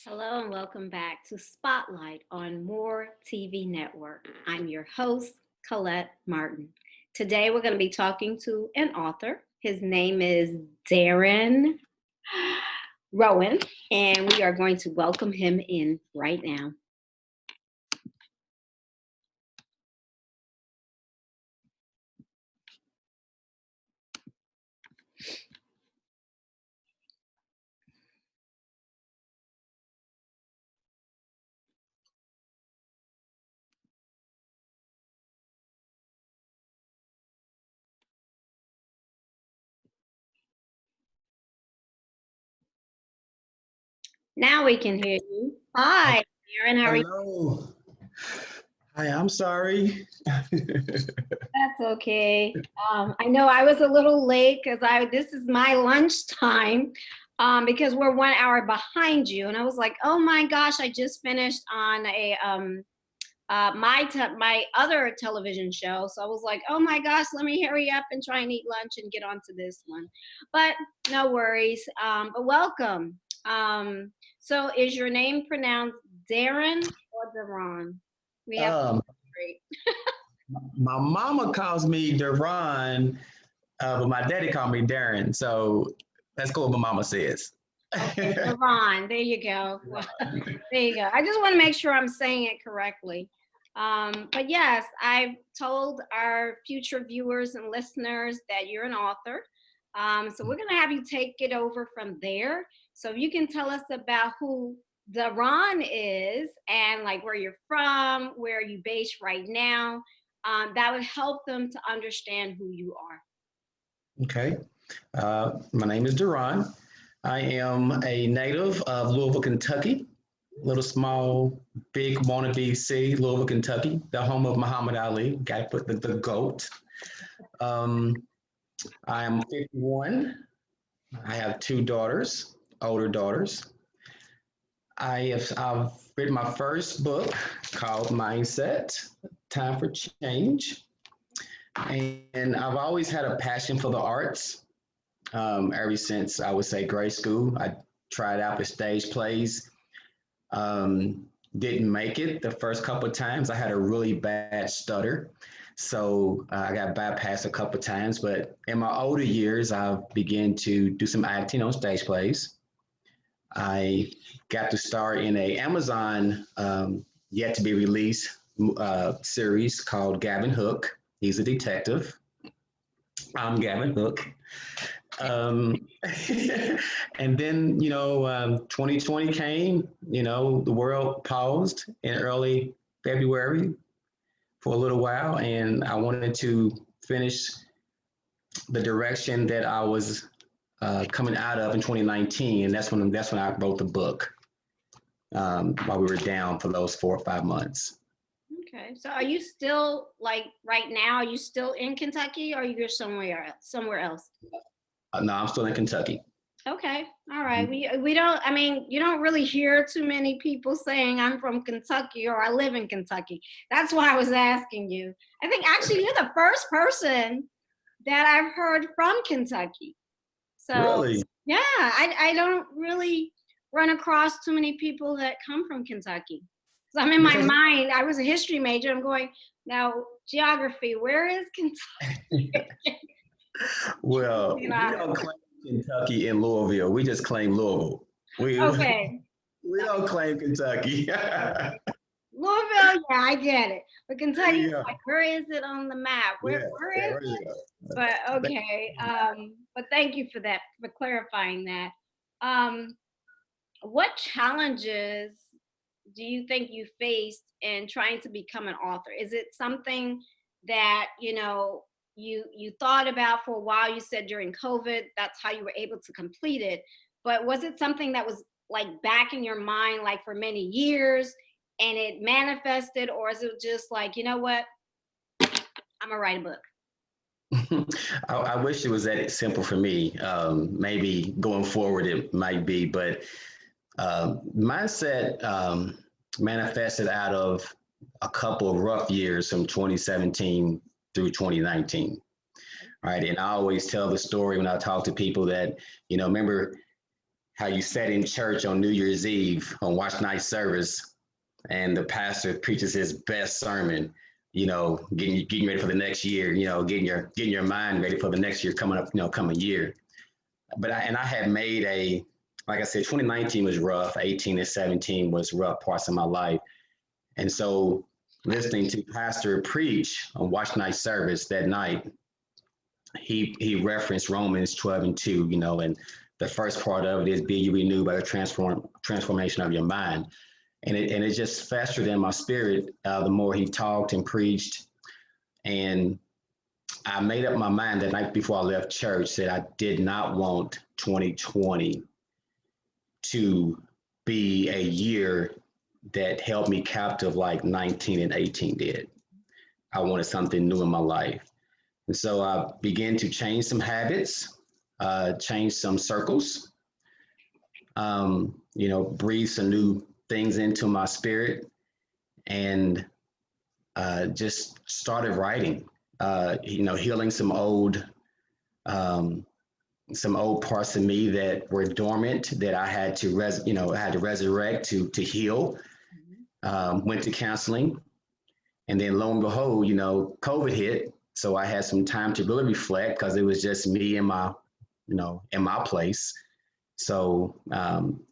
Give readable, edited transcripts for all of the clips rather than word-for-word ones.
Hello and welcome back to Spotlight on More TV Network. I'm your host, Colette Martin. Today we're going to be talking to an author. His name is Derron Rowan, and we are going to welcome him in right now. Now we can hear you. Hi, Derron. How are you? Hello. Hi, I'm sorry. That's okay. I know I was a little late because this is my lunchtime because we're 1 hour behind you, and I was like, oh my gosh, I just finished on my other television show, so I was like, oh my gosh, let me hurry up and try and eat lunch and get onto this one. But no worries. But welcome. So is your name pronounced Derron or Derron? We have to Um, great. my mama calls me Derron, but my daddy called me Darren. So that's cool what my mama says. Okay, Ron, there you go. There you go. I just want to make sure I'm saying it correctly. But yes, I've told our future viewers and listeners that you're an author. So we're going to have you take it over from there. So if you can tell us about who Deron is and like where you're from, where you based right now, that would help them to understand who you are. Okay. My name is Deron. I am a native of Louisville, Kentucky. Little small, big wannabe city, Louisville, Kentucky, the home of Muhammad Ali. Got to put the GOAT. Um, I am 51. I have two daughters, older daughters. I've written my first book called Mindset, Time for Change. And I've always had a passion for the arts. Ever since I would say grade school, I tried out for stage plays. Didn't make it the first couple of times. I had a really bad stutter. So I got bypassed a couple of times. But in my older years, I began to do some acting on stage plays. I got to star in a Amazon yet to be released series called Gavin Hook. He's a detective. I'm Gavin Hook. Um, and then, 2020 came, the world paused in early February for a little while, and I wanted to finish the direction that I was coming out of in 2019, and that's when I wrote the book while we were down for those 4 or 5 months. Okay. So are you still like right now, are you still in Kentucky or you're somewhere else? No, I'm still in Kentucky. Okay. All right. We don't, I mean, you don't really hear too many people saying I'm from Kentucky or I live in Kentucky. That's why I was asking you. I think actually you're the first person that I've heard from Kentucky. So Really? yeah, I don't really run across too many people that come from Kentucky. So I'm in my Because mind, I was a history major. I'm going, now geography, where is Kentucky? well, we don't claim Kentucky in Louisville. We just claim Louisville. We Okay. we don't claim Kentucky. Louisville, yeah, I get it. But Kentucky, yeah, like, where is it on the map? yeah, Where yeah, is right it? there. But okay. But thank you for that, for clarifying that. Um, what challenges do you think you faced in trying to become an author? Is it something that, you thought about for a while? You said during COVID, that's how you were able to complete it. But was it something that was like back in your mind, like for many years and it manifested? Or is it just like, you know what? I'm gonna write a book. I wish it was that simple for me. Maybe going forward it might be, but mindset manifested out of a couple of rough years from 2017 through 2019. Right. And I always tell the story when I talk to people that, remember how you sat in church on New Year's Eve on watch night service, and the pastor preaches his best sermon, getting ready for the next year, getting your mind ready for the next year coming up, coming year. But I had made like I said, 2019 was rough. 18 and 17 was rough parts of my life. And so listening to pastor preach on watch night service that night, he referenced Romans 12:2, and the first part of it is be you renewed by the transformation of your mind. And it just festered in my spirit the more he talked and preached. And I made up my mind that night before I left church that I did not want 2020 to be a year that held me captive like 19 and 18 did. I wanted something new in my life. And so I began to change some habits, change some circles, breathe some new things into my spirit, and just started writing, healing some old parts of me that were dormant that I had to resurrect to heal. Went to counseling, and then lo and behold, COVID hit. So I had some time to really reflect because it was just me in my place. So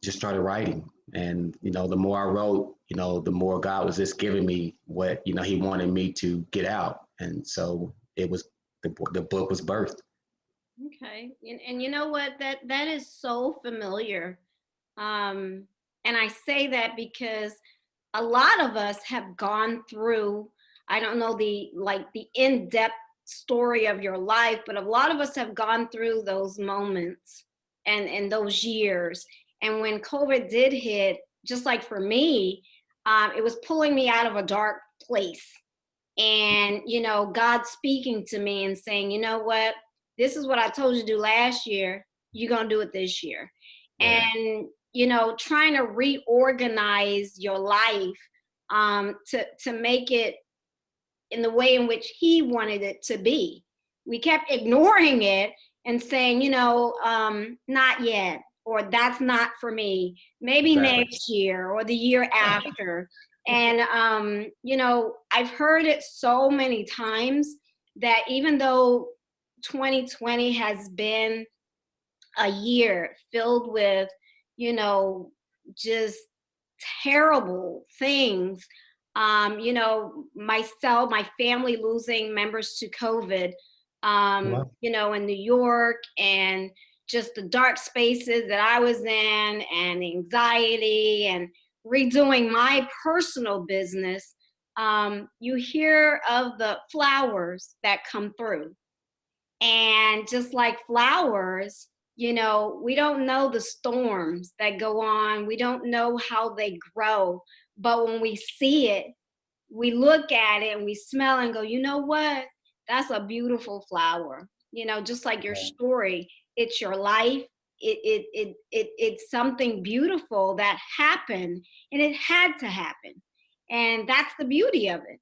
just started writing, and the more I wrote, the more God was just giving me what He wanted me to get out, and so it was the book was birthed. Okay. And you know what? That is so familiar. And I say that because a lot of us have gone through, I don't know the in-depth story of your life, but a lot of us have gone through those moments and those years. And when COVID did hit, just like for me, it was pulling me out of a dark place. And, God speaking to me and saying, you know what? This is what I told you to do last year. You're going to do it this year. Yeah. And, trying to reorganize your life to make it in the way in which He wanted it to be. We kept ignoring it and saying, not yet, or that's not for me, maybe Exactly. next year or the year after. And, I've heard it so many times that even though 2020 has been a year filled with, just terrible things, myself, my family losing members to COVID, Wow. in New York, and just the dark spaces that I was in, and anxiety, and redoing my personal business. You hear of the flowers that come through. And just like flowers, we don't know the storms that go on. We don't know how they grow. But when we see it, we look at it and we smell and go, you know what? That's a beautiful flower. Just like your story, it's your life. It's something beautiful that happened, and it had to happen. And that's the beauty of it.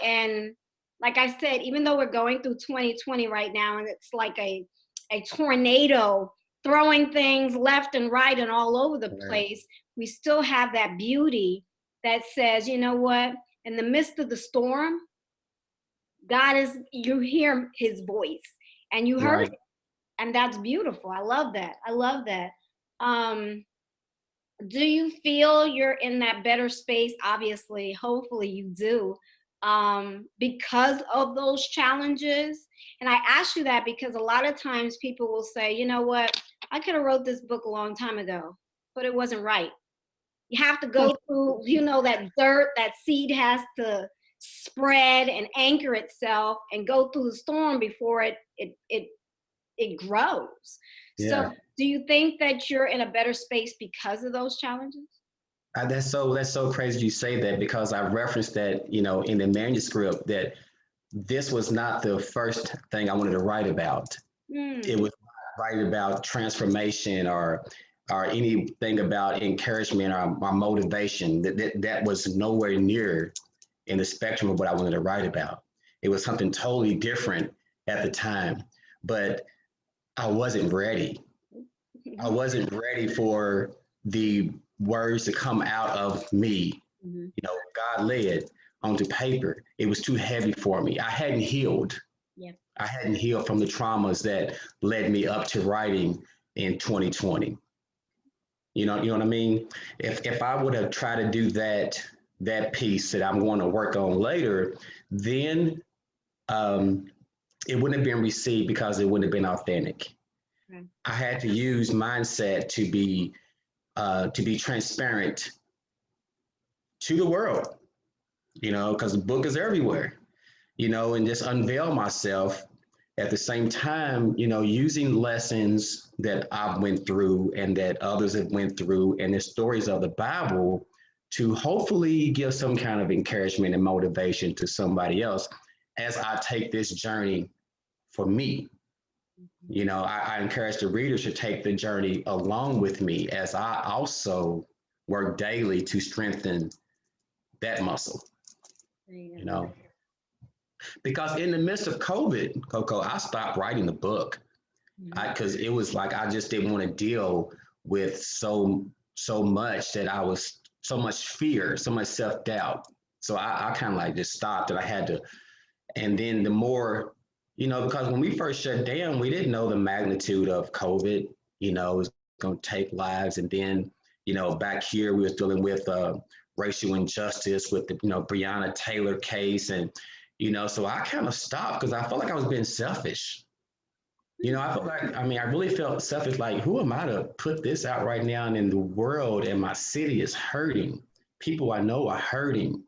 And like I said, even though we're going through 2020 right now, and it's like a tornado throwing things left and right and all over the place, we still have that beauty that says, you know what? In the midst of the storm, you hear His voice, and you heard it. And that's beautiful. I love that. I love that. Do you feel you're in that better space? Obviously, hopefully you do, because of those challenges. And I ask you that because a lot of times people will say, you know what, I could have wrote this book a long time ago, but it wasn't right. You have to go through, that dirt, that seed has to spread and anchor itself and go through the storm before it grows. Yeah. So do you think that you're in a better space because of those challenges? That's so crazy you say that, because I referenced that, in the manuscript, that this was not the first thing I wanted to write about. It was writing about transformation or anything about encouragement or motivation. That was nowhere near in the spectrum of what I wanted to write about. It was something totally different at the time, but I wasn't ready. I wasn't ready for the words to come out of me. Mhm. You know, God led onto paper. It was too heavy for me. I hadn't healed. Yep. I hadn't healed from the traumas that led me up to writing in 2020. You know what I mean? If I would have tried to do that piece that I'm going to work on later, then um, it wouldn't have been received because it wouldn't have been authentic. Right. I had to use mindset to be transparent to the world, because the book is everywhere, and just unveil myself at the same time, using lessons that I've went through and that others have went through and the stories of the Bible to hopefully give some kind of encouragement and motivation to somebody else as I take this journey for me. Mhm. I encourage the readers to take the journey along with me as I also work daily to strengthen that muscle, There you you go. know. Because in the midst of COVID, Coco, I stopped writing the book. Mhm. Because it was like I just didn't want to deal with so much that I was so much fear, so much self-doubt. So I kind of like just stopped and I had to, and then the more, because when we first shut down, we didn't know the magnitude of COVID, it was going to take lives. And then, back here, we was dealing with racial injustice with the, Breonna Taylor case. And, so I kind of stopped because I felt like I was being selfish. I felt like, I mean, I really felt selfish, like, who am I to put this out right now? And in the world and my city is hurting. People I know are hurting.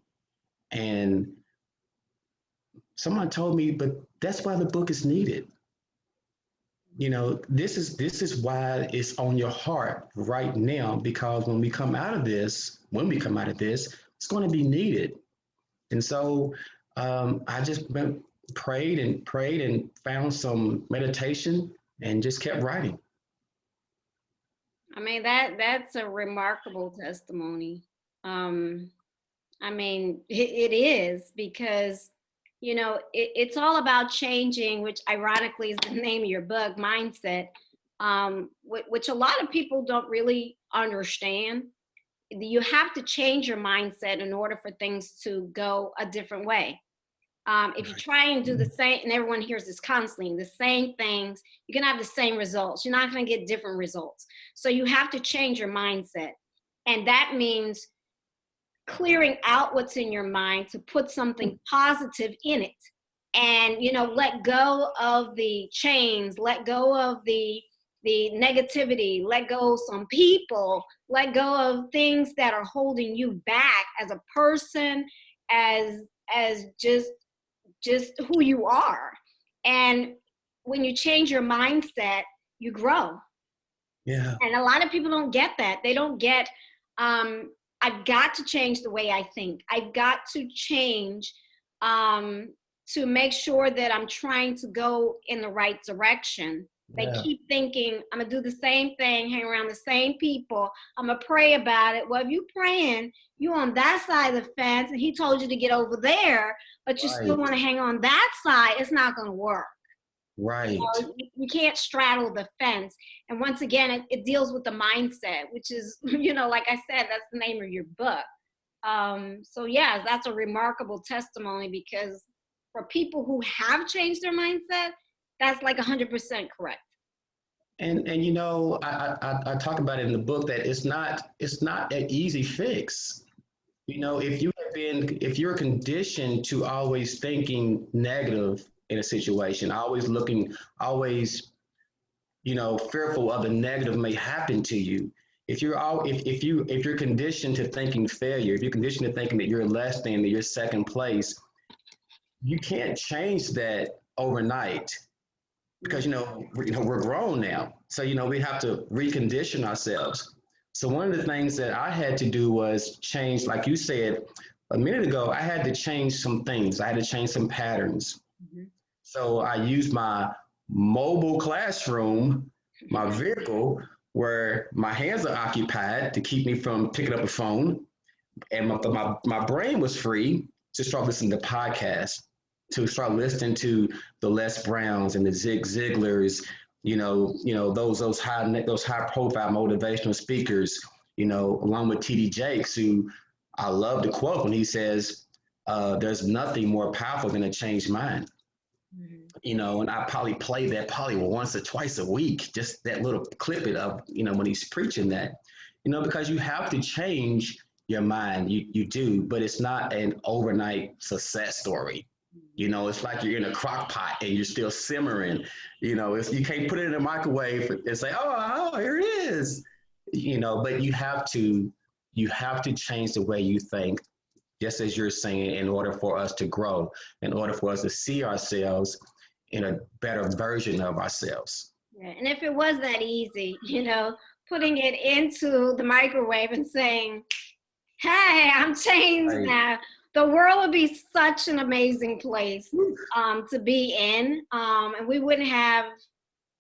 And someone told me, but that's why the book is needed. This is why it's on your heart right now, because when we come out of this, it's going to be needed. And so I just prayed and found some meditation and just kept writing. I mean, that's a remarkable testimony. Um, I mean, it is because, it's all about changing, which ironically is the name of your book, mindset, which a lot of people don't really understand. You have to change your mindset in order for things to go a different way. If you try and do the same, and everyone hears this constantly, the same things, you're gonna have the same results. You're not gonna get different results. So you have to change your mindset. And that means clearing out what's in your mind to put something positive in it. And let go of the chains, let go of the negativity, let go of some people, let go of things that are holding you back as a person, as just who you are. And when you change your mindset, you grow. Yeah. And a lot of people don't get that. They don't get, I've got to change the way I think. I've got to change um, to make sure that I'm trying to go in the right direction. They Yeah. keep thinking, I'm going to do the same thing, hang around the same people. I'm going to pray about it. Well, if you're praying, you're on that side of the fence, and he told you to get over there, but you still Right. want to hang on that side, it's not going to work. Right. You can't straddle the fence. And once again, it deals with the mindset, which is, like I said, that's the name of your book. So yeah, that's a remarkable testimony, because for people who have changed their mindset, that's like 100% correct. And I talk about it in the book that it's not an easy fix. If you're conditioned to always thinking negative in a situation, always fearful of the negative may happen to you. If you're conditioned to thinking failure, if you're conditioned to thinking that you're less than, that you're second place, you can't change that overnight because we're grown now. So we have to recondition ourselves. So one of the things that I had to do was change, like you said a minute ago, I had to change some things. I had to change some patterns. Mhm. So I used my mobile classroom, my vehicle, where my hands are occupied to keep me from picking up a phone, and my brain was free to start listening to podcasts, to start listening to the Les Browns and the Zig Ziglars, those high profile motivational speakers, along with TD Jakes, who I love the quote when he says, "There's nothing more powerful than a changed mind." Mhm. And I probably play that probably once or twice a week, just that little clip it of, when he's preaching that, because you have to change your mind. You do, but it's not an overnight success story. It's like you're in a crock pot and you're still simmering. You can't put it in a microwave and say, oh, here it is. But you have to change the way you think, just as you're saying, in order for us to grow, in order for us to see ourselves in a better version of ourselves. Yeah. And if it was that easy, putting it into the microwave and saying, hey, I'm changed Right. now, the world would be such an amazing place to be in. And we wouldn't have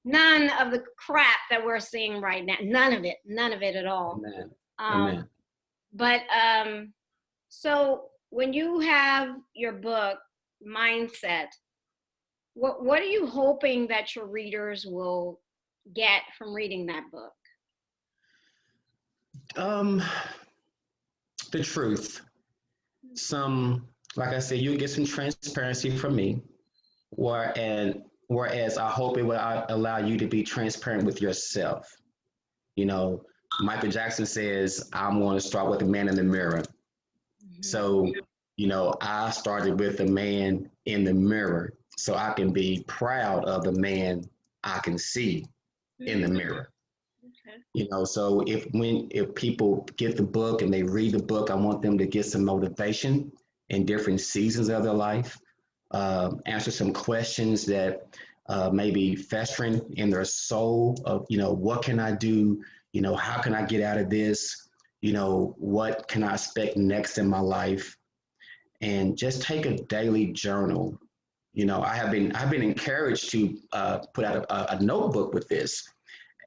none of the crap that we're seeing right now. None of it at all. Amen. Um, Amen. but so when you have your book, Mindset, what are you hoping that your readers will get from reading that book? Um, the truth. Some, like I said, you get some transparency from me, whereas I hope it will allow you to be transparent with yourself. You know, Michael Jackson says, "I'm going to start with the man in the mirror." Mhm. So, I started with the man in the mirror so I can be proud of the man I can see in the mirror. Okay. So if people get the book and they read the book, I want them to get some motivation in different seasons of their life, answer some questions that may be festering in their soul of, what can I do? How can I get out of this? What can I expect next in my life? And just take a daily journal. I've been encouraged to put out a notebook with this,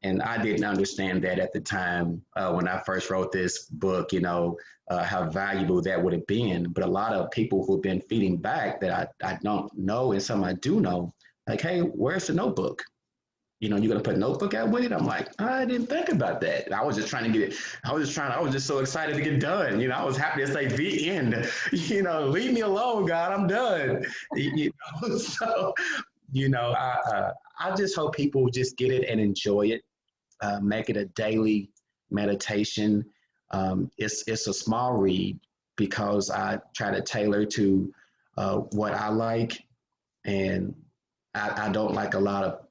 and I didn't understand that at the time when I first wrote this book, how valuable that would have been. But a lot of people who've been feeding back that I don't know, and some I do know, like, hey, where's the notebook? You're going to put a notebook out with it? I'm like, I didn't think about that. I was just trying to get it. I was just so excited to get done. I was happy to say the end. Leave me alone, God, I'm done. So, I just hope people just get it and enjoy it, make it a daily meditation. It's a small read because I try to tailor to what I like, and I don't like a lot of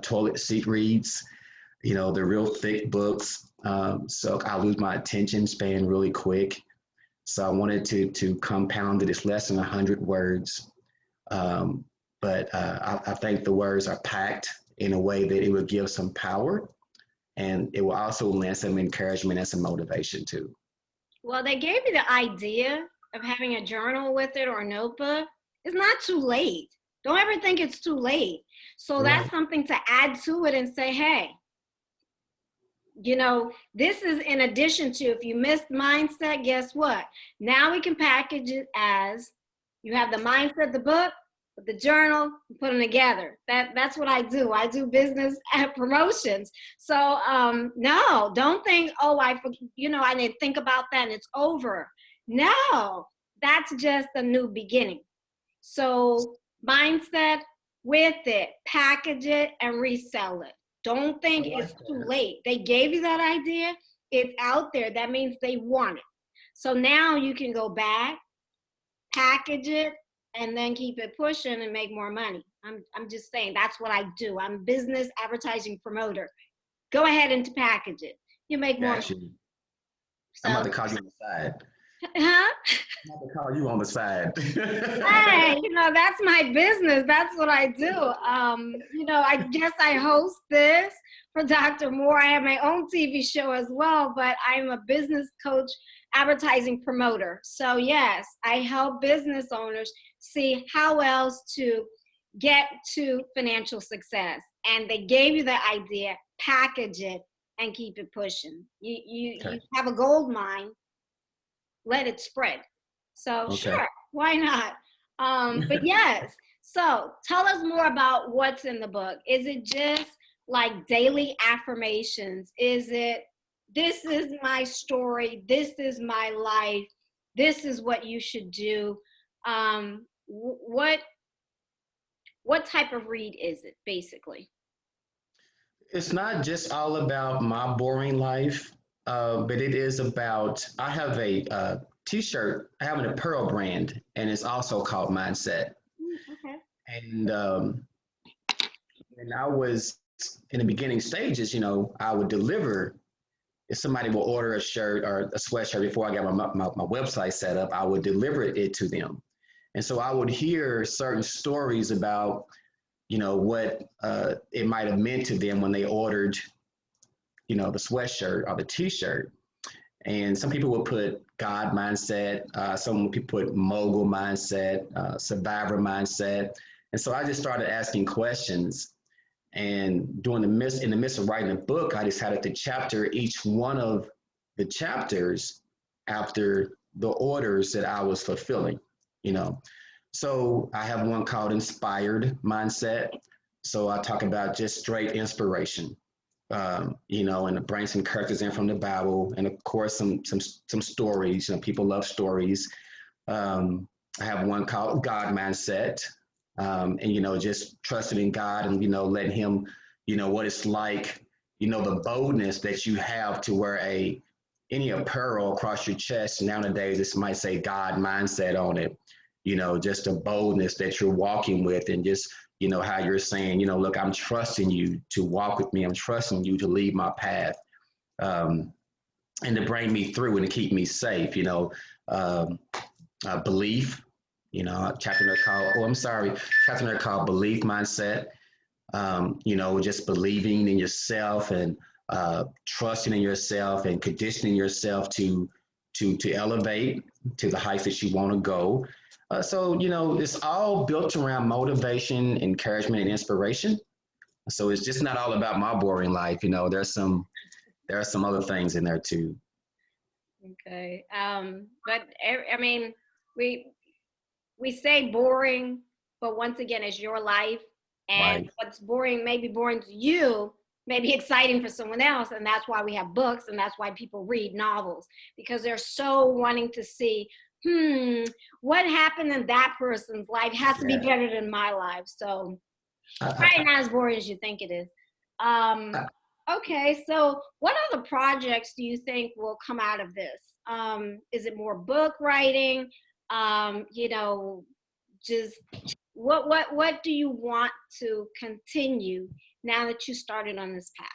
toilet seat reads. The real thick books. So I lose my attention span really quick. So I wanted to compound it. It's less than 100 words, but I think the words are packed in a way that it would give some power, and it will also lend some encouragement and some motivation too. Well, they gave me the idea of having a journal with it or a notebook. It's not too late. Don't ever think it's too late. So that's Right. something to add to it and say, hey, this is in addition to, if you missed mindset, guess what? Now we can package it as you have the mindset, the book, with the journal, put them together. That's what I do. I do business at promotions. So no, don't think, oh, I didn't think about that and it's over. No, that's just a new beginning. So mindset with it, package it and resell it. Don't I think like it's too that. late. They gave you that idea. It's out there. That means they want it. So now you can go back, package it, and then keep it pushing and make more money. I'm just saying that's what I do. I'm a business advertising promoter. Go ahead and package it. You make more money. Got you. I'm So, about to call you on the side. huh? I'm about to call you on the side. Hey, that's my business. That's what I do. I guess I host this for Dr. Moore. I have my own TV show as well, but I'm a business coach, advertising promoter. So yes, I help business owners see how else to get to financial success. And they gave you the idea, package it and keep it pushing. You Okay. have a gold mine, let it spread. So Okay. sure, why not? But yes, so tell us more about what's in the book. Is it just like daily affirmations? Is it, this is my story, this is my life, this is what you should do? What type of read is it, basically? It's not just all about my boring life, but it is about. I have a t-shirt. I have an apparel brand, and it's also called Mindset. Okay. And and I was in the beginning stages. I would deliver. If somebody will order a shirt or a sweatshirt before I got my website set up, I would deliver it to them. And so I would hear certain stories about, what it might have meant to them when they ordered, the sweatshirt or the t-shirt. And some people would put God mindset, some people put mogul mindset, survivor mindset. And so I just started asking questions. And in the midst of writing the book, I decided to chapter each one of the chapters after the orders that I was fulfilling, you know. So I have one called Inspired Mindset. So I talk about just straight inspiration, and bring some characters in from the Bible, and of course some stories. People love stories. I have one called God Mindset, and just trusting in God, and letting Him, what it's like, the boldness that you have to wear any apparel across your chest. Nowadays, this might say God Mindset on it. Just a boldness that you're walking with, and just how you're saying, look, I'm trusting you to walk with me. I'm trusting you to lead my path, and to bring me through and to keep me safe. Um, Belief, chapter there called, oh, I'm sorry, chapter there called Belief Mindset. Just believing in yourself, and trusting in yourself, and conditioning yourself to elevate to the heights that you want to go. So, it's all built around motivation, encouragement, and inspiration. So it's just not all about my boring life. There are some other things in there too. Okay. But I mean, we we say boring, but once again, it's your life, and Right. what's boring may be boring to you, may be exciting for someone else, and that's why we have books, and that's why people read novels, because they're so wanting to see, what happened in that person's life has to be Yeah. better than my life. So I, it's I, probably not as boring as you think it is. Um, I, okay, so what other projects do you think will come out of this? Is it more book writing? You know, just what do you want to continue now that you started on this path?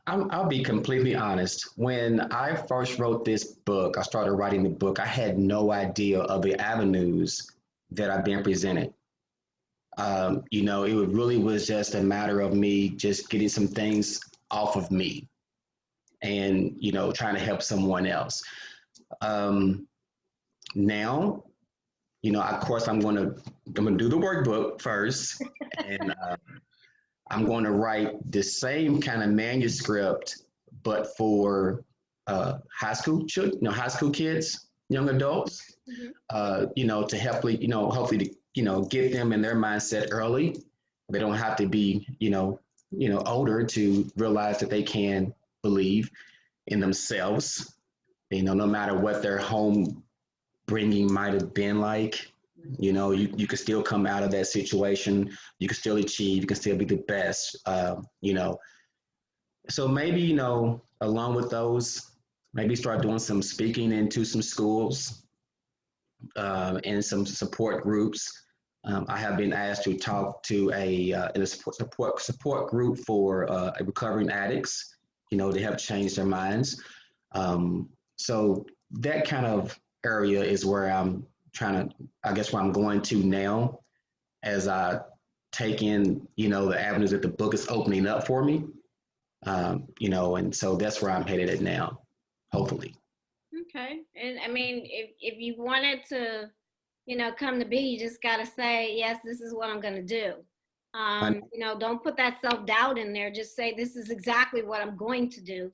I'll be completely honest. When I first wrote this book, I started writing the book, I had no idea of the avenues that I've been presented. It really was just a matter of me just getting some things off of me, and, trying to help someone else. Um, Now, of course, I'm gonna do the workbook first, and I'm going to write the same kind of manuscript, but for high school kids, young adults, Mhm. to hopefully to, get them in their mindset early. They don't have to be, older to realize that they can believe in themselves, no matter what their home bringing might have been like. You could still come out of that situation. You can still achieve. You can still be the best. So maybe, along with those, maybe start doing some speaking into some schools, and some support groups. I have been asked to talk to in a support group for recovering addicts, to help change their minds. So that kind of area is where I'm trying to, I guess, where I'm going to now, as I take in, the avenues that the book is opening up for me. And so that's where I'm headed at now, hopefully. Okay, and I mean, if you wanted to, come to be, you just gotta say, yes, this is what I'm gonna do. I, Don't put that self doubt in there. Just say, this is exactly what I'm going to do,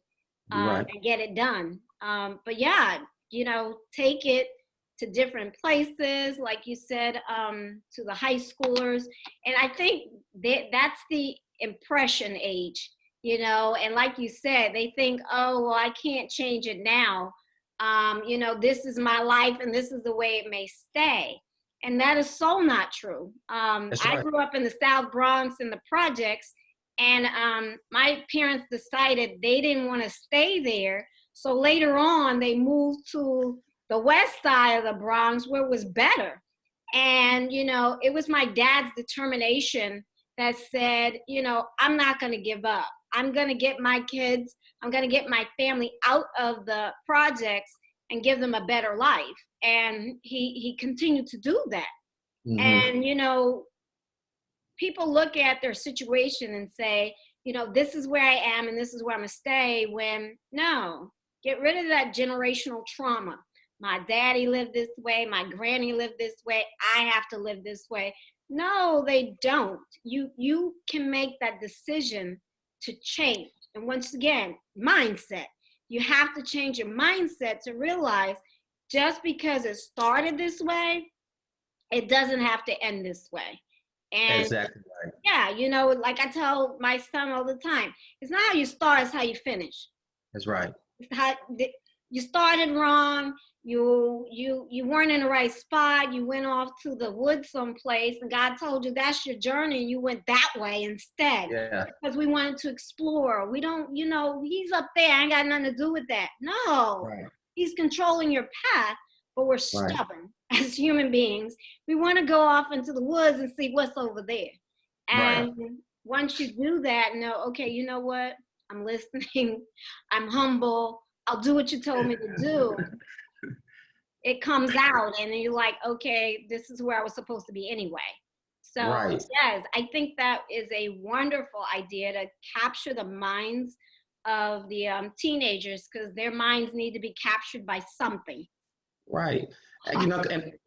you're right. and get it done. But yeah, take it to different places, like you said, to the high schoolers, and I think that's the impression age, you know, and like you said, they think, oh, well, I can't change it now. You know, this is my life and this is the way it may stay. And that is so not true. That's I right. grew up in the South Bronx in the projects, and my parents decided they didn't want to stay there. So later on, they moved to the west side of the Bronx where it was better. And, you know, it was my dad's determination that said, you know, I'm not going to give up. I'm going to get my kids, I'm going to get my family out of the projects and give them a better life. And he continued to do that. Hmm. And, you know, people look at their situation and say, you know, this is where I am and this is where I'm going to stay. When no, get rid of that generational trauma. My daddy lived this way, my granny lived this way, I have to live this way. No, they don't. You can make that decision to change. And once again, mindset. You have to change your mindset to realize just because it started this way, it doesn't have to end this way. And Exactly right. yeah, you know, like I tell my son all the time, it's not how you start, it's how you finish. That's right. It's how you started wrong. You weren't in the right spot. You went off to the woods someplace, and God told you that's your journey, and you went that way instead Yeah. because we wanted to explore. We don't, you know, he's up there. I ain't got nothing to do with that. No, Right. he's controlling your path, but we're Right. stubborn as human beings. We want to go off into the woods and see what's over there. Right. And once you do that, know, okay, you know what? I'm listening. I'm humble. I'll do what you told me to do. It comes out, and then you're like, okay, this is where I was supposed to be anyway. So, Right. yes, I think that is a wonderful idea to capture the minds of the teenagers because their minds need to be captured by something. Right. You know,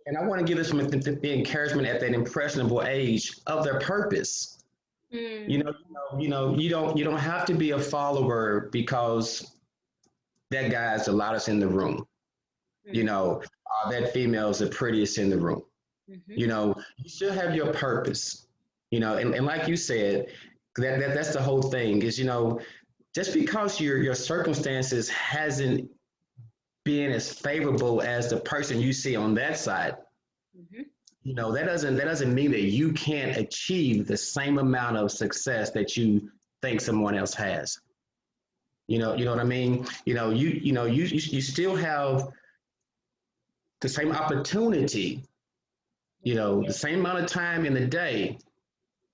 and I want to give this the encouragement at that impressionable age of their purpose. Mm, You don't have to be a follower because that guy's the loudest in the room. You mm, know, that female's the prettiest in the room. mhm. You know, you still have your purpose. You know, and like you said, that's the whole thing is, you know, just because your circumstances hasn't been as favorable as the person you see on that side, Mhm. you know, that doesn't mean that you can't achieve the same amount of success that you think someone else has. You know what I mean? You still have the same opportunity, you know, the same amount of time in the day,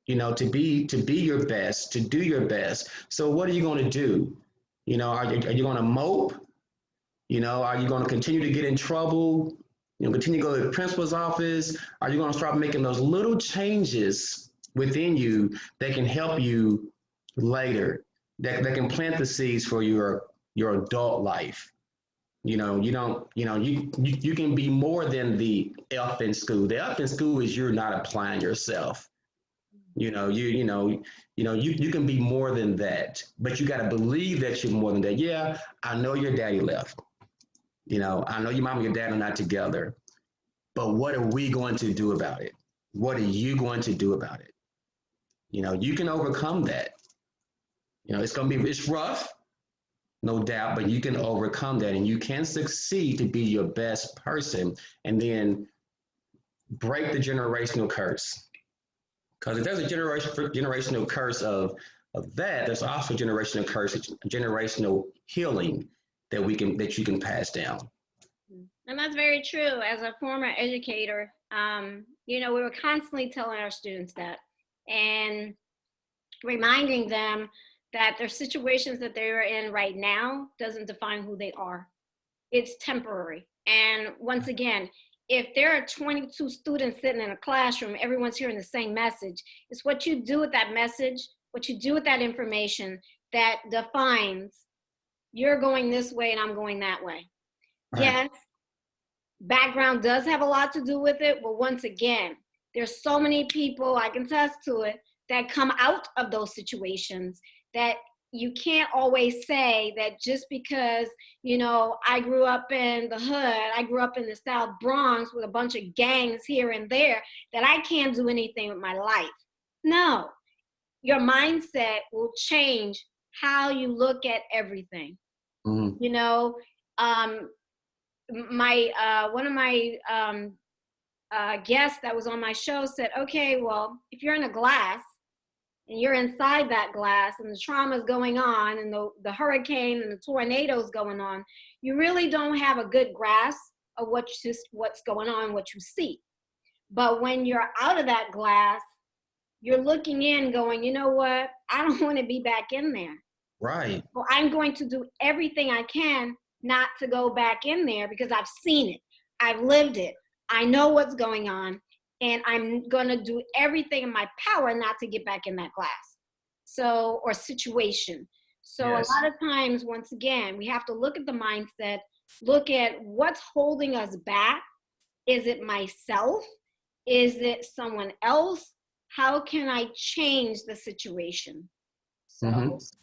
you know, to be your best, to do your best. So what are you going to do? You know, are you going to mope? You know, are you going to continue to get in trouble? You know, continue to go to the principal's office? Are you going to start making those little changes within you that can help you later, that can plant the seeds for your adult life? You know, you don't, you can be more than the F in school. The F in school is you're not applying yourself. You can be more than that, but you got to believe that you're more than that. Yeah, I know your daddy left. You know, I know your mom and your dad are not together, but what are we going to do about it? What are you going to do about it? You know, you can overcome that. You know, it's rough, no doubt, but you can overcome that and you can succeed to be your best person and then break the generational curse. Because if there's a generational curse of that, there's also a generational curse, generational healing that you can pass down. And that's very true. As a former educator, you know, we were constantly telling our students that and reminding them that their situations that they're in right now doesn't define who they are. It's temporary. And once again, if there are 22 students sitting in a classroom, everyone's hearing the same message. It's what you do with that message, what you do with that information that defines you're going this way and I'm going that way. Right. Yes, background does have a lot to do with it, but once again, there's so many people, I can attest to it, that come out of those situations that you can't always say that just because, you know, I grew up in the hood, I grew up in the South Bronx with a bunch of gangs here and there, that I can't do anything with my life. No, your mindset will change how you look at everything. Mm-hmm. You know, um, my one of my guest that was on my show said, okay, well, if you're in a glass and you're inside that glass and the trauma is going on and the hurricane and the tornadoes going on, you really don't have a good grasp of what's going on, what you see. But when you're out of that glass, you're looking in going, you know what? I don't want to be back in there. Right. So I'm going to do everything I can not to go back in there because I've seen it. I've lived it. I know what's going on. And I'm going to do everything in my power not to get back in that glass. So, or situation. So a Yes. lot of times, once again, we have to look at the mindset, look at what's holding us back. Is it myself? Is it someone else? How can I change the situation? Mm-hmm. So,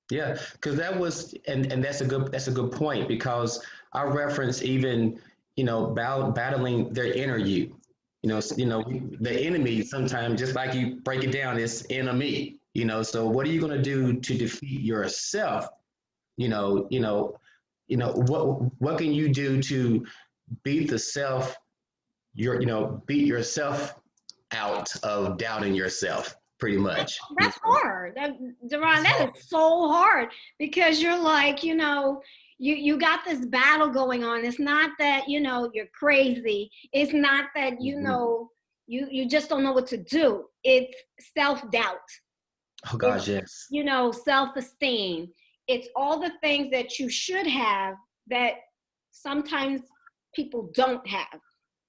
Yeah, because that was, and that's a good point because I reference even, battling their inner you. The enemy sometimes, just like you break it down, is enemy. So what are you going to do to defeat yourself? You know, you know, what can you do to beat the self? Beat yourself out of doubting yourself, pretty much. that's hard. Deron, that is so hard because you're like, you got this battle going on. It's not that, you're crazy. It's not that, Mhm. you just don't know what to do. It's self-doubt. Oh It's, gosh, yes. self-esteem. It's all the things that you should have that sometimes people don't have.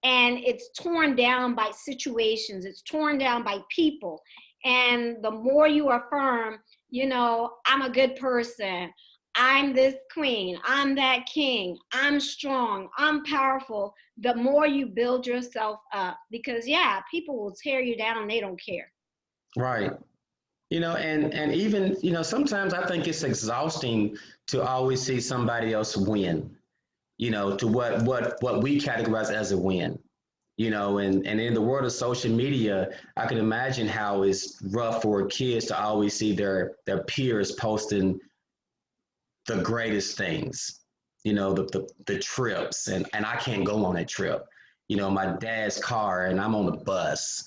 And it's torn down by situations, it's torn down by people. And the more you affirm, I'm a good person, I'm this queen, I'm that king, I'm strong, I'm powerful, the more you build yourself up. Because, yeah, people will tear you down, they don't care. Right. And even, sometimes I think it's exhausting to always see somebody else win, to what we categorize as a win. And in the world of social media, I can imagine how it's rough for kids to always see their peers posting the greatest things, the trips, and I can't go on a trip. My dad's car and I'm on the bus,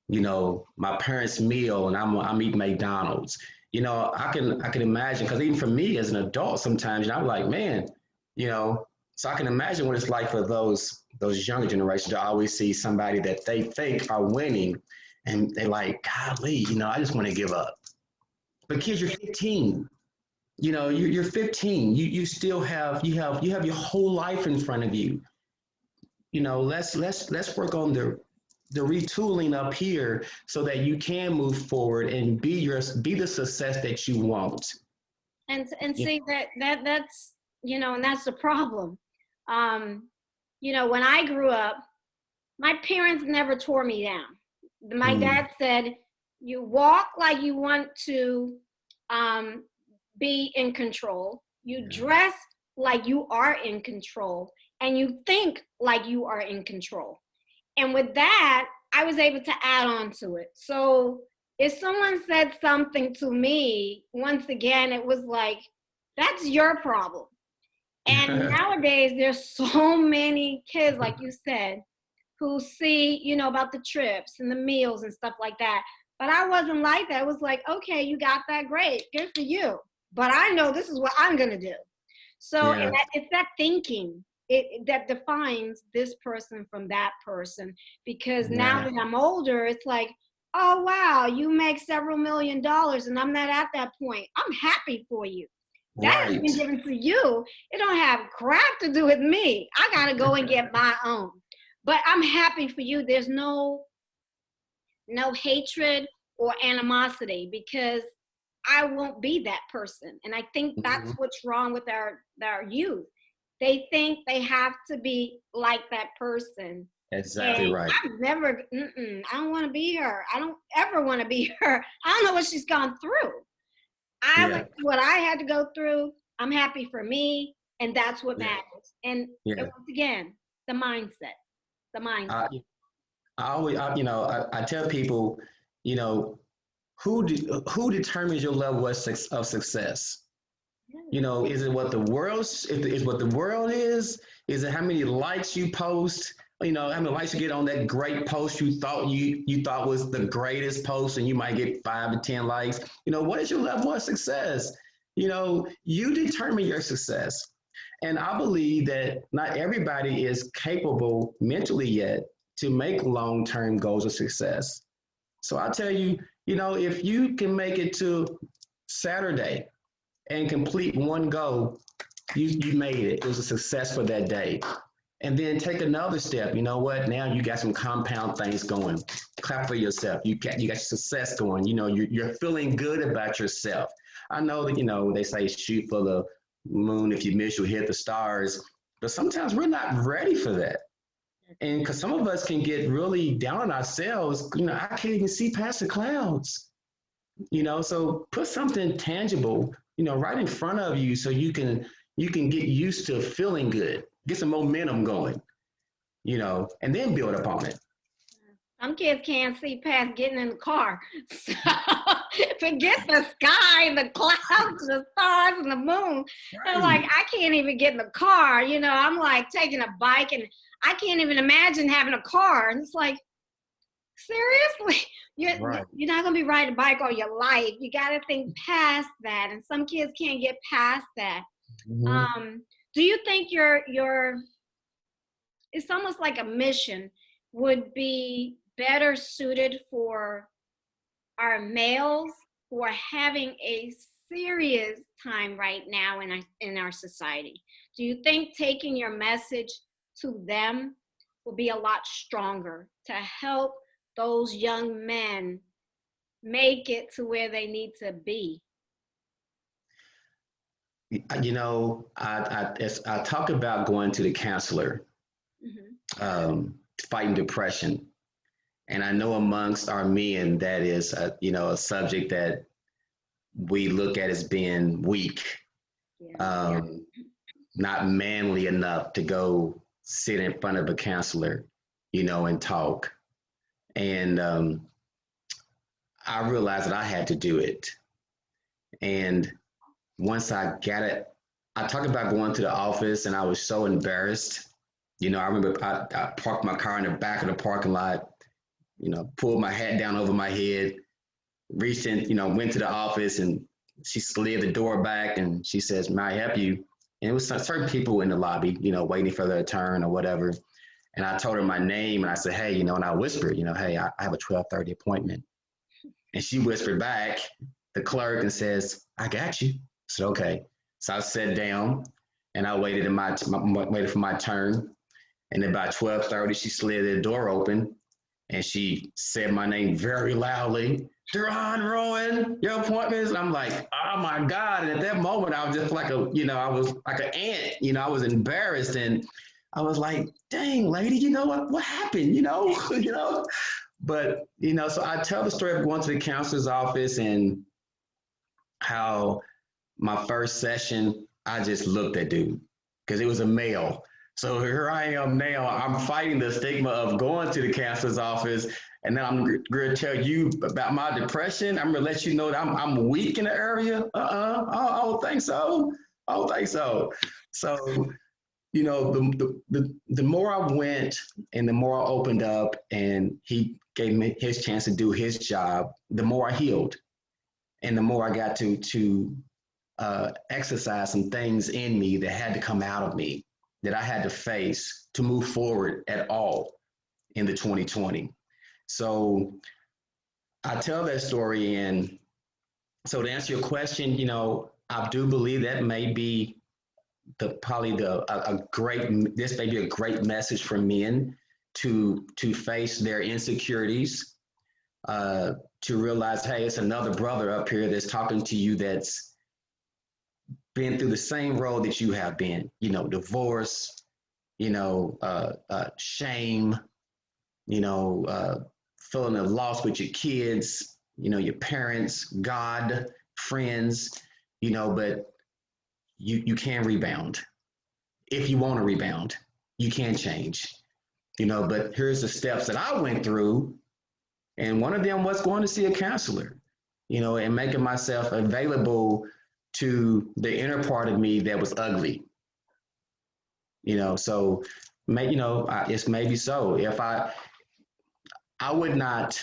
my parents' meal and I'm eating McDonald's. I can imagine because even for me as an adult, sometimes I'm like, man, you know, so I can imagine what it's like for those younger generations to always see somebody that they think are winning, and they like, golly, I just want to give up. But kids, you're 15. You're 15. You still have your whole life in front of you. Let's work on the retooling up here so that you can move forward and be the success that you want. And Yeah. see that's and that's the problem. um when I grew up, my parents never tore me down. My Mm, dad said, you walk like you want to um, be in control, you yeah. dress like you are in control, and you think like you are in control. And with that, I was able to add on to it. So if someone said something to me, once again, it was like, that's your problem. And nowadays, there's so many kids, like you said, who see, about the trips and the meals and stuff like that. But I wasn't like that. It was like, okay, you got that, great, good for you. But I know this is what I'm gonna do. So, and Yeah. it's that thinking that defines this person from that person. Because now Yeah. that I'm older, it's like, oh wow, you make several $1,000,000, and I'm not at that point. I'm happy for you. That has Right. been given to you. It don't have crap to do with me. I gotta go and get my own. But I'm happy for you. There's no hatred or animosity because I won't be that person. And I think that's Mhm. what's wrong with our youth. They think they have to be like that person. Exactly And right. I've never, I don't want to be her. I don't ever want to be her. I don't know what she's gone through. I went Yeah. through what I had to go through. I'm happy for me. And that's what Yeah. matters. And Yeah. once again, the mindset, the I mindset. I always I tell people, you know, who determines your level of success? You Yeah. know, is it what the is what the world is? Is it how many likes you post? You know, how many likes you get on that great post you thought was the greatest post, and you might get 5 to 10 likes. You know, what is your level of success? You know, you determine your success. And I believe that not everybody is capable mentally yet to make long-term goals of success. So I tell you, you know, if you can make it to Saturday and complete one goal, you made it. It was a success for that day. And then take another step. You know what? Now you got some compound things going. Clap for yourself. You got success going. You know, you're feeling good about yourself. I know that, you know, they say shoot for the moon. If you miss, you'll hit the stars. But sometimes we're not ready for that. And because some of us can get really down on ourselves, you know, I can't even see past the clouds. You know, so put something tangible, you know, right in front of you so you can get used to feeling good, get some momentum going, you know, and then build upon it. Some kids can't see past getting in the car. So forget the sky, the clouds, the stars, and the moon. They're like, Right. I can't even get in the car. You know, I'm like taking a bike and I can't even imagine having a car. And it's like, seriously, you're, Right. you're not going to be riding a bike all your life. You got to think past that. And some kids can't get past that. Mhm. Um, do you think your it's almost like a mission would be better suited for our males who are having a serious time right now in our society? Do you think taking your message to them will be a lot stronger to help those young men make it to where they need to be? You know, I talk about going to the counselor, Hmm. fighting depression. And I know amongst our men, that is, you know, a subject that we look at as being weak, Yeah. um, not manly enough to go sit in front of a counselor, you know, and talk. And I realized that I had to do it. And once I got it, I talked about going to the office and I was so embarrassed. You know, I remember I parked my car in the back of the parking lot, you know, pulled my hat down over my head, reached in, you know, went to the office, and she slid the door back and she says, "May I help you?" And it was certain people in the lobby, you know, waiting for their turn or whatever. And I told her my name and I said, "Hey, you know," and I whispered, you know, "Hey, I have a 12:30 appointment." And she whispered back, the clerk, and says, "I got you." I said, "Okay." So I sat down and I waited waited for my turn. And then by 12:30, she slid the door open and she said my name very loudly, "Derron Rowan, your appointment is." And I'm like, oh my God. And at that moment, I was just like I was like an ant, you know, I was embarrassed. And I was like, dang, lady, you know what happened, you know, you know? But, you know, so I tell the story of going to the counselor's office and how my first session, I just looked at dude because it was a male. So here I am now. I'm fighting the stigma of going to the counselor's office, and then I'm going to tell you about my depression. I'm going to let you know that I'm weak in the area. I don't think so. I don't think so. So you know, the more I went and the more I opened up, and he gave me his chance to do his job, the more I healed, and the more I got to exercise some things in me that had to come out of me that I had to face to move forward at all in the 2020. So I tell that story. And so to answer your question, you know, I do believe that may be a great, this may be a great message for men to face their insecurities, to realize, hey, it's another brother up here that's talking to you that's been through the same road that you have been, you know, divorce, you know, shame, you know, feeling a loss with your kids, you know, your parents, God, friends, you know, but you can rebound. If you want to rebound, you can change, you know, but here's the steps that I went through. And one of them was going to see a counselor. and making myself available to the inner part of me that was ugly. So it's maybe so. If I would not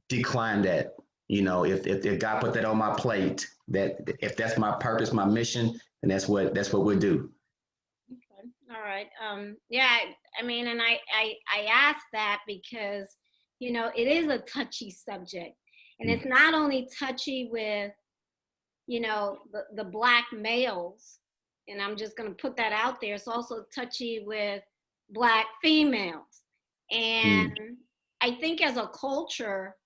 decline that. If God put that on my plate, that if that's my purpose, my mission, and that's what we'll do. Okay. All right. Yeah, I mean, and I asked that because, it is a touchy subject. And Mm. it's not only touchy with, the black males, and I'm just going to put that out there. It's also touchy with black females. And Mm. I think as a culture,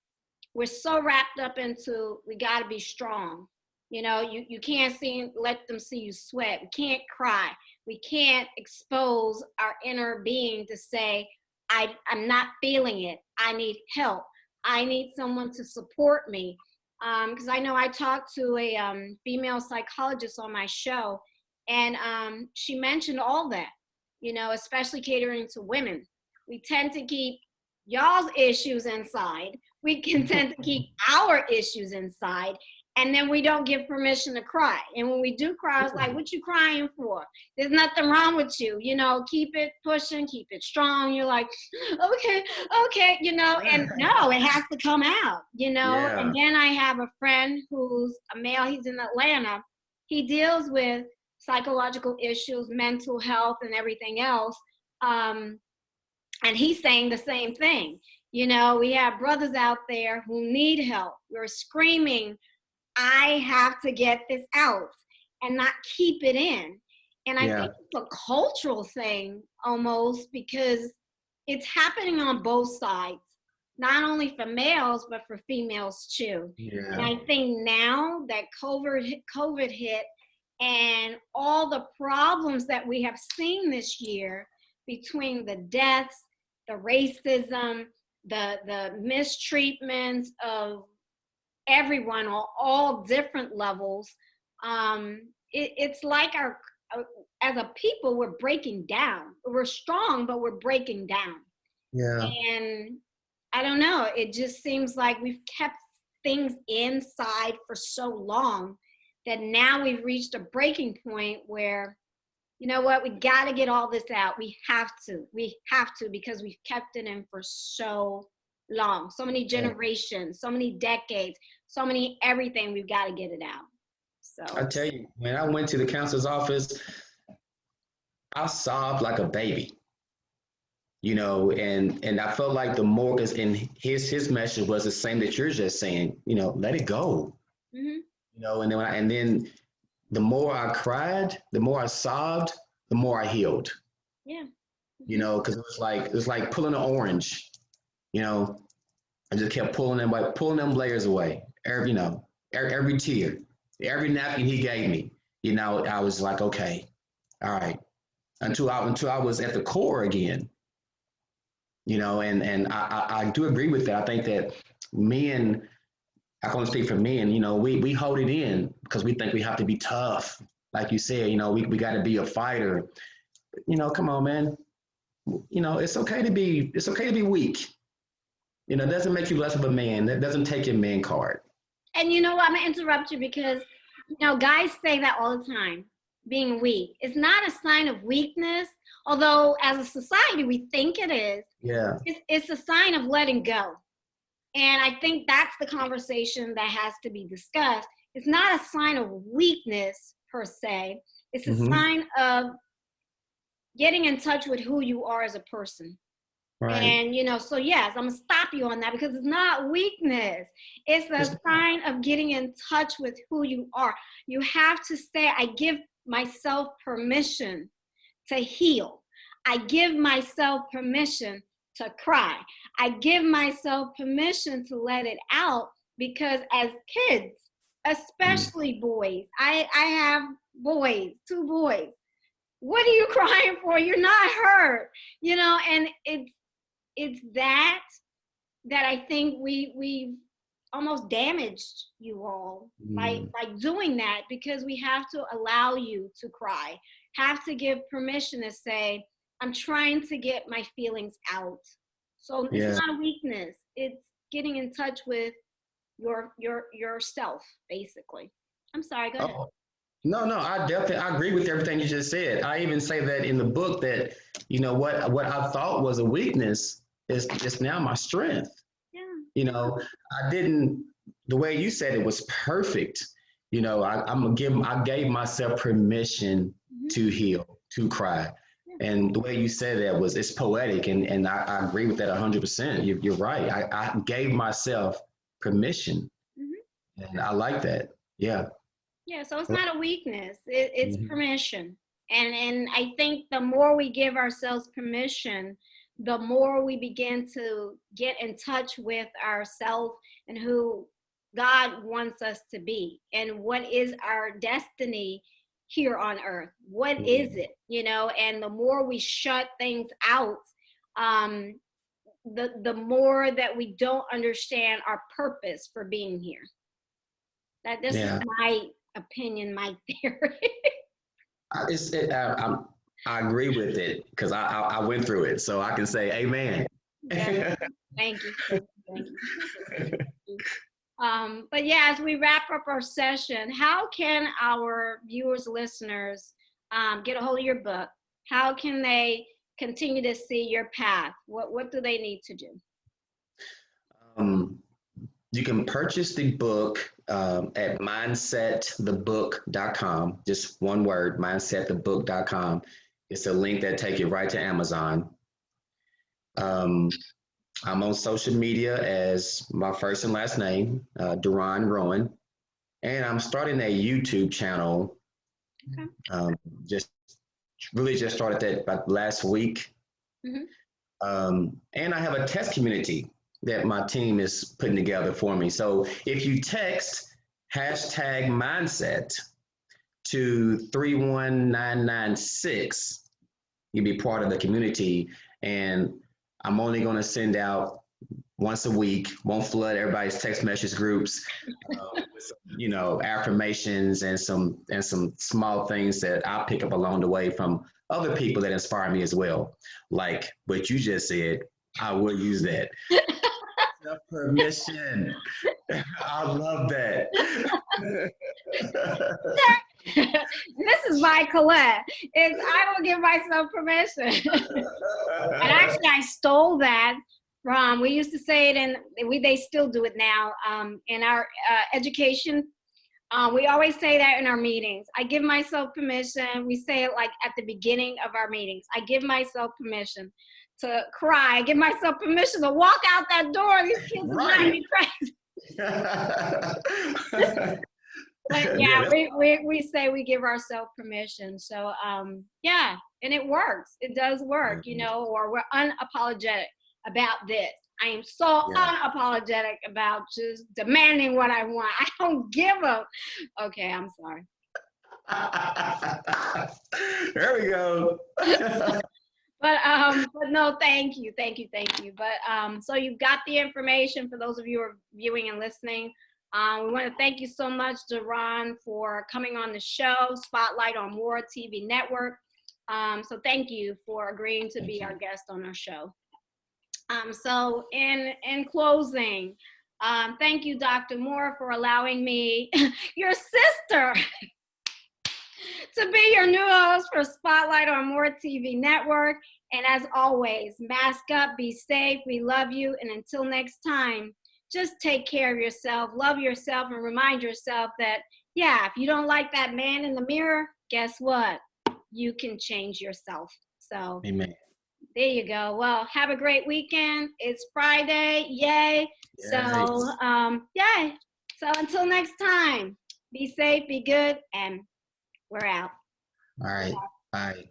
we're so wrapped up into we got to be strong. You can't let them see you sweat. We can't cry. We can't expose our inner being to say, I'm not feeling it. I need help. I need someone to support me. Because I know I talked to a female psychologist on my show, and she mentioned all that, especially catering to women. We tend to keep y'all's issues inside. We can tend to keep our issues inside, and then we don't give permission to cry. And when we do cry, it's like, what you crying for? There's nothing wrong with you. Keep it pushing, keep it strong. You're like, okay, okay, and no, it has to come out, Yeah. And then I have a friend who's a male, he's in Atlanta. He deals with psychological issues, mental health, and everything else. And he's saying the same thing. We have brothers out there who need help. We're screaming, I have to get this out and not keep it in. And I Yeah. think it's a cultural thing almost, because it's happening on both sides, not only for males, but for females too. And Yeah. I think now that COVID hit and all the problems that we have seen this year between the deaths, the racism, the mistreatments of everyone on all different levels, it's like as a people, we're breaking down. We're strong, but we're breaking down. Yeah. And I don't know, it just seems like we've kept things inside for so long that now we've reached a breaking point where, you know what, we got to get all this out. We have to because we've kept it in for so long, so many Yeah. generations, so many decades, so many everything. We've got to get it out. I So tell you, when I went to the counselor's office, I sobbed like a baby. And I felt like the more, because in his message was the same that you're just saying, let it go. mhm. And then the more I cried, the more I sobbed, the more I healed. Yeah. Because it was like pulling an orange. You know, I just kept pulling them layers away. Every tear, every napkin he gave me. I was like, okay, all right, until I was at the core again. And I do agree with that. I think that men, I can only speak for men, we hold it in because we think we have to be tough. Like you said, we got to be a fighter. Come on, man. It's okay to be weak. It doesn't make you less of a man. That doesn't take your man card. And you know what? I'm gonna interrupt you because guys say that all the time. Being weak. It's not a sign of weakness, although as a society we think it is. Yeah. It's a sign of letting go. And I think that's the conversation that has to be discussed. It's not a sign of weakness per se. It's a Hmm. sign of getting in touch with who you are as a person. Right. And so yes, I'm gonna stop you on that because it's not weakness. It's It's a sign of getting in touch with who you are. You have to say, I give myself permission to heal. I give myself permission to cry. I give myself permission to let it out because as kids, mm, especially boys, I have boys, 2 boys. What are you crying for? You're not hurt, and it's that I think we've almost damaged you all by mm, doing that, because we have to allow you to cry, have to give permission to say, I'm trying to get my feelings out. So it's yeah. not a weakness. It's getting in touch with yourself, basically. I'm sorry, go ahead. Oh, no, I agree with everything you just said. I even say that in the book that, what I thought was a weakness is just now my strength. Yeah. I didn't, the way you said it was perfect. I gave myself permission to heal, to cry. And the way you said that it's poetic. And I agree with that 100%. You're right. I gave myself permission. And I like that. Yeah. Yeah, so it's not a weakness. It's Mhm. permission. And I think the more we give ourselves permission, the more we begin to get in touch with ourselves and who God wants us to be and what is our destiny here on earth. What is it? And the more we shut things out, um, the more that we don't understand our purpose for being here. This is Yeah. my opinion, my theory. I, it's, it, I agree with it because I went through it. So I can say amen. Yeah, thank you. Thank you. But yeah, as we wrap up our session, how can our viewers, listeners, get a hold of your book? How can they continue to see your path? What do they need to do? You can purchase the book at mindsetthebook.com. Just one word, mindsetthebook.com. It's a link that take you right to Amazon. I'm on social media as my first and last name, Derron Rowan. And I'm starting a YouTube channel. Okay. Just started that about last week. And I have a test community that my team is putting together for me. So if you text hashtag mindset to 31996, you'll be part of the community. And I'm only going to send out once a week, won't flood everybody's text message groups with affirmations and some small things that I pick up along the way from other people that inspire me as well. Like what you just said, I will use that. Permission. I love that. This is my Colette. I will give myself permission. And actually, I stole that from. We used to say it, and they still do it now in our education. We always say that in our meetings. I give myself permission. We say it like at the beginning of our meetings. I give myself permission to cry. I give myself permission to walk out that door. These kids are driving me crazy. But yeah, we say we give ourselves permission. So yeah, and it works. It does work, or we're unapologetic about this. I am so unapologetic about just demanding what I want. I don't give a. Okay, I'm sorry. There we go. But no, thank you. But so you've got the information for those of you who are viewing and listening. We want to thank you so much, Derron, for coming on the show, Spotlight on War TV Network. So thank you for agreeing to be our guest on our show. So in closing, thank you, Dr. Moore, for allowing me, your sister, to be your new host for Spotlight on More TV Network. And as always, mask up, be safe, we love you, and until next time, just take care of yourself, love yourself, and remind yourself that, yeah, if you don't like that man in the mirror, guess what? You can change yourself. So amen. There you go. Well, have a great weekend. It's Friday. Yay. Yes. So, yay. So until next time, be safe, be good, and we're out. All right. Bye.